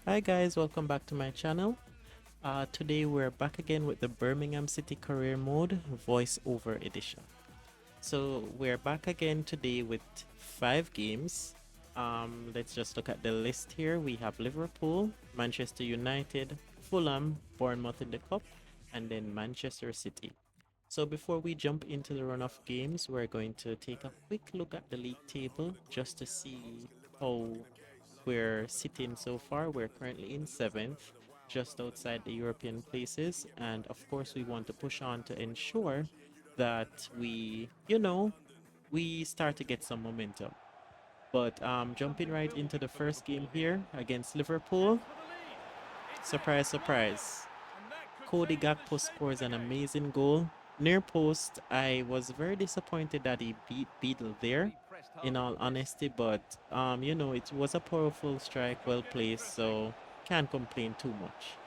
Hi guys, welcome back to my channel. Today we're back again with the Birmingham City Career Mode voiceover edition. So we're back again today with 5 games. Let's just look at the list here. We have Liverpool, Manchester United, Fulham, Bournemouth in the cup, and then Manchester City. So before we jump into the run of games, we're going to take a quick look at the league table just to see how we're sitting so far. We're currently in 7th, just outside the European places. And of course, we want to push on to ensure that we start to get some momentum. But jumping right into the first game here against Liverpool, surprise, surprise. Cody Gakpo scores an amazing goal. Near post, I was very disappointed that he beat Beadle there, in all honesty, but it was a powerful strike, well placed, so can't complain too much.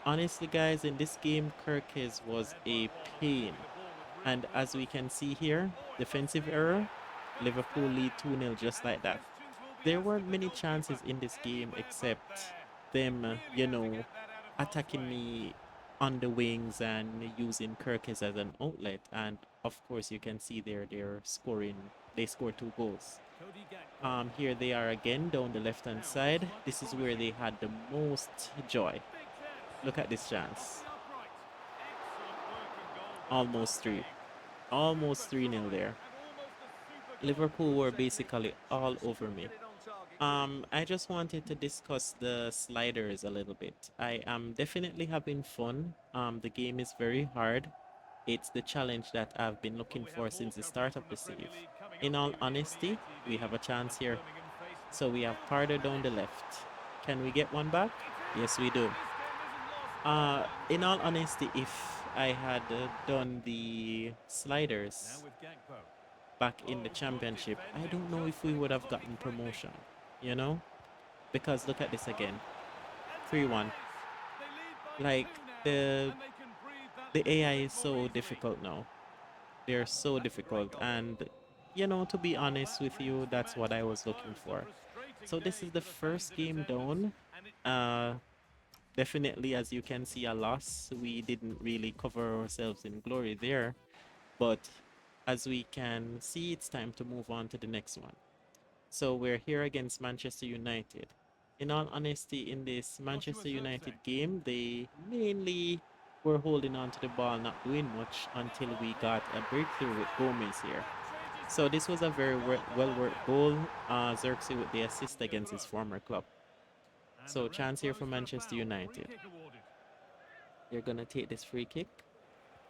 Honestly, guys, in this game, Kirkes was a pain. And as we can see here, defensive error, Liverpool lead 2-0 just like that. There weren't many chances in this game except them, attacking me on the wings and using Kirkes as an outlet. And of course, you can see there they're scoring. They scored 2 goals. Here they are again down the left hand side. This is where they had the most joy. Look at this chance. Almost three. Almost 3-0 there. Liverpool were basically all over me. I just wanted to discuss the sliders a little bit. I am definitely having fun. The game is very hard. It's the challenge that I've been looking for since the start of the save. In all honesty, we have a chance here. So we have Parder down the left. Can we get one back? Yes, we do. In all honesty, if I had done the sliders back in the championship, I don't know if we would have gotten promotion, you know? Because look at this again. 3-1. Like the AI is so difficult now. They're so difficult, and to be honest with you, that's what I was looking for. So this is the first game down. Uh Definitely, as you can see, a loss. We didn't really cover ourselves in glory there, but as we can see, it's time to move on to the next one. So we're here against Manchester United. In all honesty, in this Manchester United game, they mainly were holding on to the ball, not doing much until we got a breakthrough with Gomez here. So this was a very well worked goal. Xerxes with the assist against his former club. So chance here for Manchester United. They're gonna take this free kick.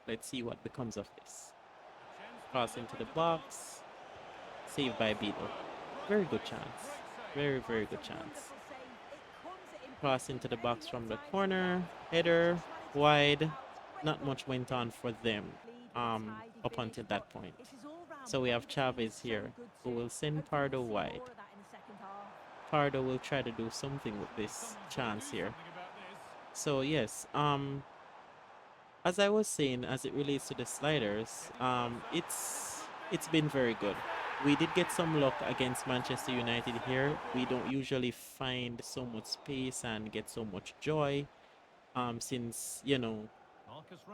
Let's see what becomes of this. Cross into the box. Saved by Beadle. Very good chance. Very, very good chance. Cross into the box from the corner. Header. Wide. Not much went on for them up until that point. So we have Chavez here, who will send Pardo wide. Pardo will try to do something with this chance here. So yes, as I was saying, as it relates to the sliders, it's been very good. We did get some luck against Manchester United here. We don't usually find so much space and get so much joy, since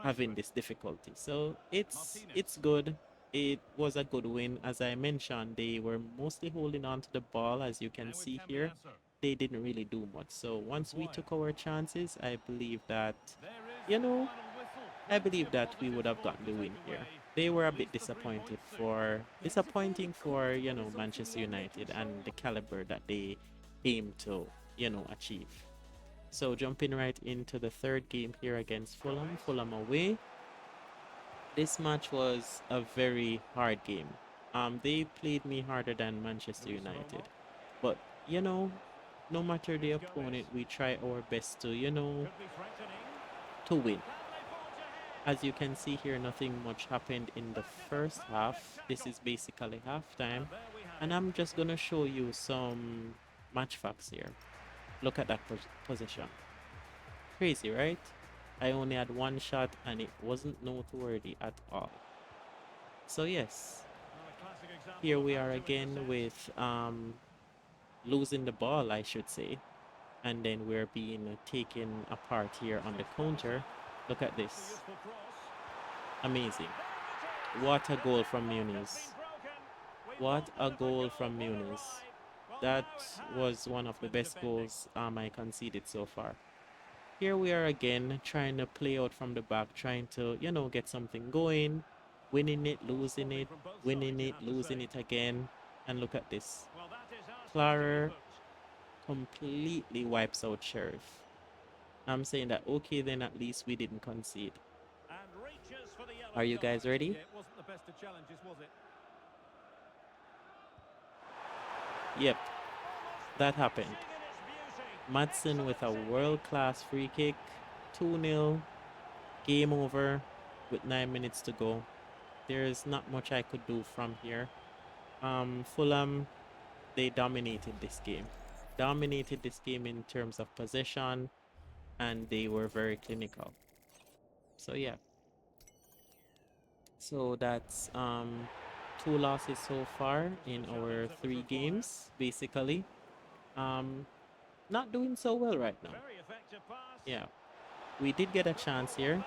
having this difficulty. So it's good. It was a good win. As I mentioned, they were mostly holding on to the ball, as you can see here. They didn't really do much. So once we took our chances, you know, I believe that we would have gotten the win here. They were a bit disappointing for, Manchester United and the caliber that they aim to, achieve. So jumping right into the third game here against Fulham, Fulham away. This match was a very hard game. They played me harder than Manchester United. But, no matter the opponent, we try our best to win. As you can see here, nothing much happened in the first half. This is basically halftime. And I'm just going to show you some match facts here. Look at that position. Crazy, right? I only had one shot and it wasn't noteworthy at all. So yes, here we are again with losing the ball, I should say. and then we're being taken apart here on the counter. Look at this. Amazing. What a goal from Muniz. What a goal from Muniz. That was one of the best goals I conceded so far. Here we are again, trying to play out from the back, trying to, get something going, winning it, losing it, winning it, losing it again. And look at this. Clara completely wipes out Sheriff. I'm saying that, okay, then at least we didn't concede. Are you guys ready? Yep, that happened. Madsen with a world-class free kick, 2-0, game over with 9 minutes to go. There's not much I could do from here. Fulham, they dominated this game. Dominated this game in terms of possession, and they were very clinical. So yeah. So that's 2 losses so far in our 3 games, basically. Not doing so well right now. Yeah. We did get a chance here.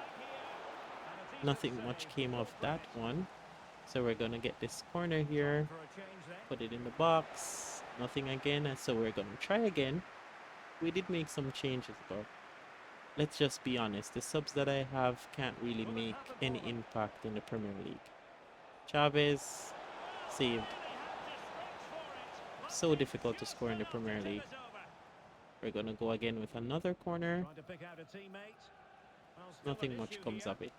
Nothing much came of that one. So we're going to get this corner here. Put it in the box. Nothing again. And so we're going to try again. We did make some changes though. Let's just be honest. The subs that I have can't really make any impact in the Premier League. Chavez saved. So difficult to score in the Premier League. We're going to go again with another corner. Nothing much comes of it.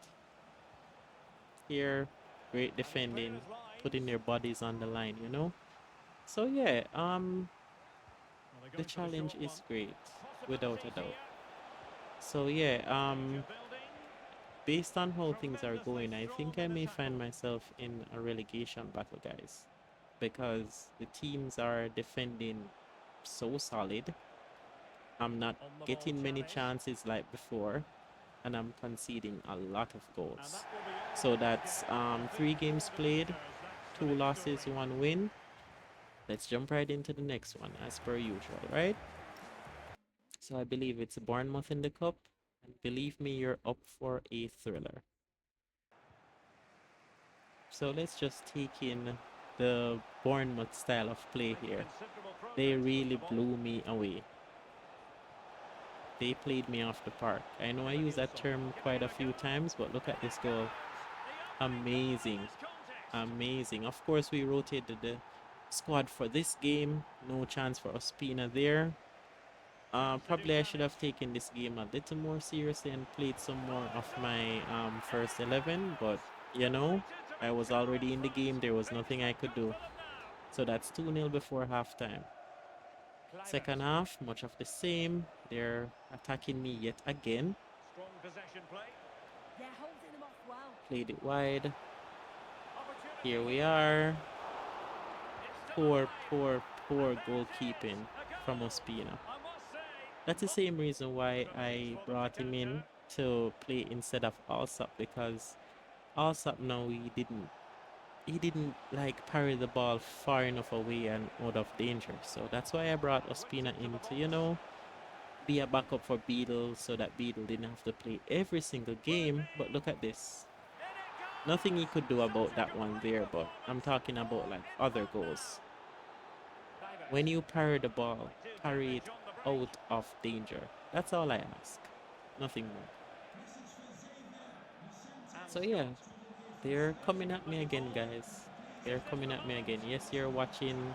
Here, great defending, putting their bodies on the line, So yeah, the challenge is great, without a doubt. So yeah, based on how things are going, I think I may find myself in a relegation battle, guys, because the teams are defending so solid. I'm not getting many chances like before, and I'm conceding a lot of goals. So that's 3 games played, 2 losses, 1 win. Let's jump right into the next one, as per usual, right? So I believe it's Bournemouth in the cup, and believe me, you're up for a thriller. So let's just take in the Bournemouth style of play here. They really blew me away. They played me off the park. I know I use that term quite a few times, but look at this goal. Amazing. Amazing. Of course, we rotated the squad for this game. No chance for Ospina there. Probably I should have taken this game a little more seriously and played some more of my first 11, but I was already in the game. There was nothing I could do. So that's 2-0 before halftime. Second half, much of the same. They're attacking me yet again. Played it wide. Here we are. Poor goalkeeping from Ospina. That's the same reason why I brought him in to play instead of Allsop, because Allsop now he didn't like parry the ball far enough away and out of danger. So that's why I brought Ospina in to, be a backup for Beadle, so that Beadle didn't have to play every single game. But look at this. Nothing he could do about that one there, but I'm talking about like other goals. When you parry the ball, parry it out of danger. That's all I ask. Nothing more. So yeah, they're coming at me again, guys. They're coming at me again. Yes, you're watching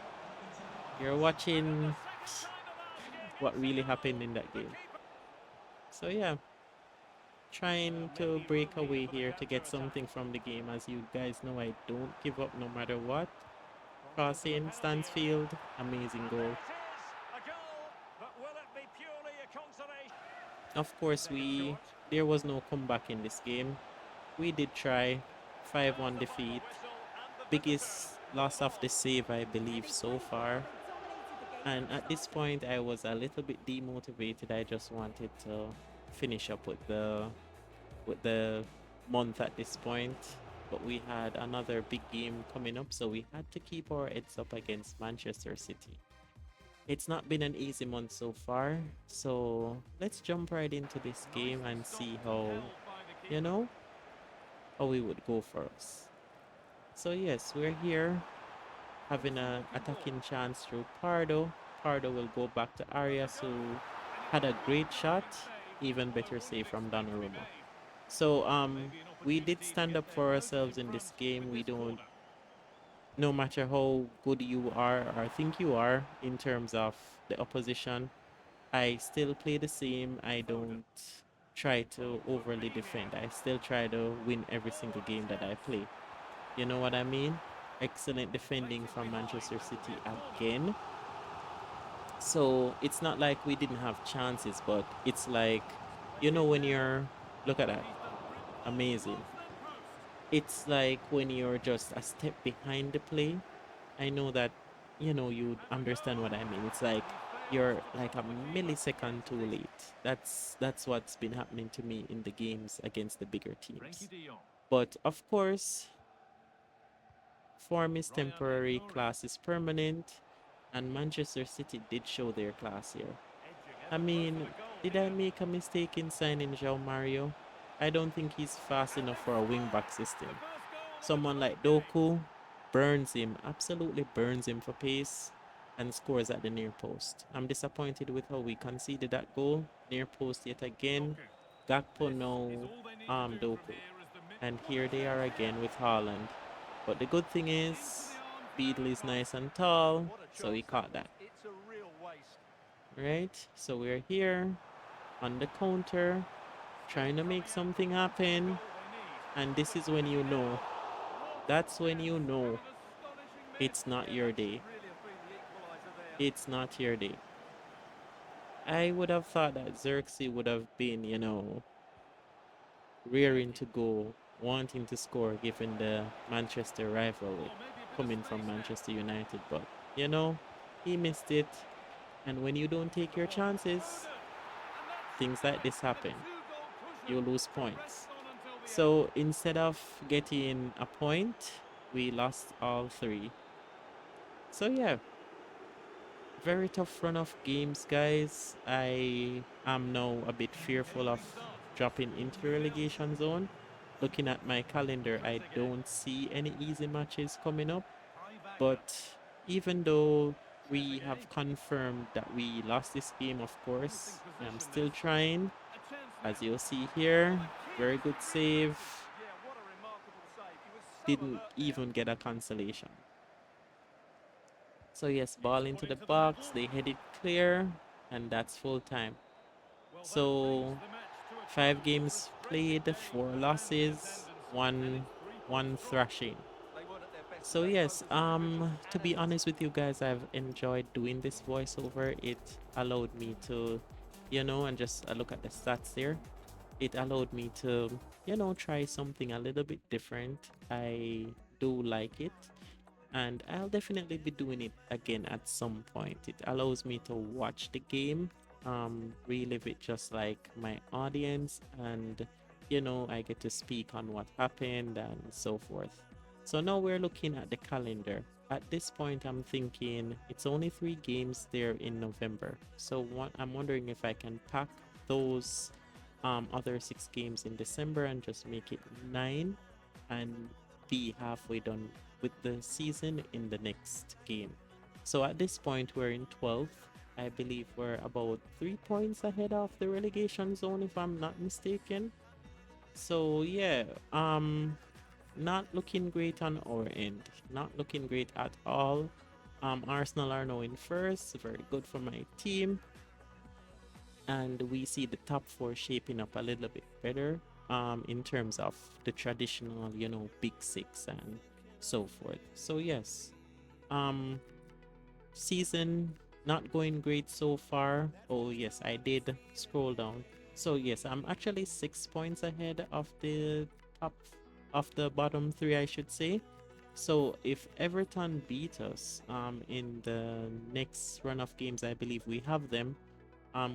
what really happened in that game. So yeah, trying to break away here to get something from the game. As you guys know, I don't give up no matter what. Crossing, Stansfield, amazing goal. Of course, there was no comeback in this game. We did try. 5-1 defeat. Biggest loss of the save, I believe, so far. And at this point, I was a little bit demotivated. I just wanted to finish up with the month at this point. But we had another big game coming up, so we had to keep our heads up against Manchester City. It's not been an easy month so far. So let's jump right into this game and see you know, how we would go for us. So yes, we're here having an attacking chance through Pardo. Pardo will go back to Arias, who had a great shot, even better save from Donnarumma. So we did stand up for ourselves in this game. We don't, no matter how good you are or think you are in terms of the opposition, I still play the same. I don't try to overly defend. I still try to win every single game that I play. You know what I mean? Excellent defending from Manchester City again. So it's not like we didn't have chances, but it's like, when you're, look at that, amazing. It's like when you're just a step behind the play. I know that, you understand what I mean. It's like you're like a millisecond too late. That's what's been happening to me in the games against the bigger teams. But of course, form is temporary, class is permanent, and Manchester City did show their class here. I mean, did I make a mistake in signing João Mario? I don't think he's fast enough for a wing-back system. Someone like Doku burns him, absolutely burns him for pace, and scores at the near post. I'm disappointed with how we conceded that goal. Near post yet again. Gakpo no Doku. And here they are again with Haaland. But the good thing is, Beadle is nice and tall, so he caught that. Right? So we're here on the counter, trying to make something happen. And this is when you know. That's when you know it's not your day. It's not your day. I would have thought that Xerxes would have been, rearing to go, wanting to score given the Manchester rivalry coming from Manchester United. But, he missed it. And when you don't take your chances, things like this happen. You lose points. So instead of getting a point, we lost all three. So yeah, very tough run of games, guys. I am now a bit fearful of dropping into the relegation zone. Looking at my calendar, I don't see any easy matches coming up. But even though we have confirmed that we lost this game, of course, I'm still trying. As you'll see here, very good save. Didn't even get a consolation. So yes, ball into the box, they head it clear, and that's full time. So 5 games played, 4 losses, one thrashing. So yes, to be honest with you guys, I've enjoyed doing this voiceover. It allowed me to, and just look at the stats there. It allowed me to, try something a little bit different. I do like it, and I'll definitely be doing it again at some point. It allows me to watch the game, relive it just like my audience, and I get to speak on what happened and so forth. So now we're looking at the calendar. At this point, I'm thinking it's only 3 games there in November. So I'm wondering if I can pack those other 6 games in December and just make it 9 and be halfway done with the season in the next game. So at this point, we're in 12th. I believe we're about 3 points ahead of the relegation zone, if I'm not mistaken. So yeah, not looking great on our end. Not looking great at all. Arsenal are now in first. Very good for my team. And we see the top 4 shaping up a little bit better in terms of the traditional, big 6 and so forth. So yes, season not going great so far. Oh yes, I did scroll down. So yes, I'm actually 6 points ahead of the top of the bottom 3, I should say. So if Everton beat us in the next run of games, I believe we have them,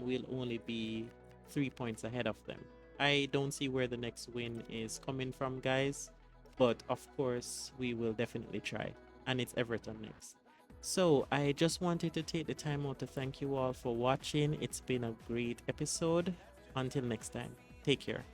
we'll only be 3 points ahead of them. I don't see where the next win is coming from, guys, but of course we will definitely try, and it's Everton next. So I just wanted to take the time out to thank you all for watching. It's been a great episode. Until next time, take care.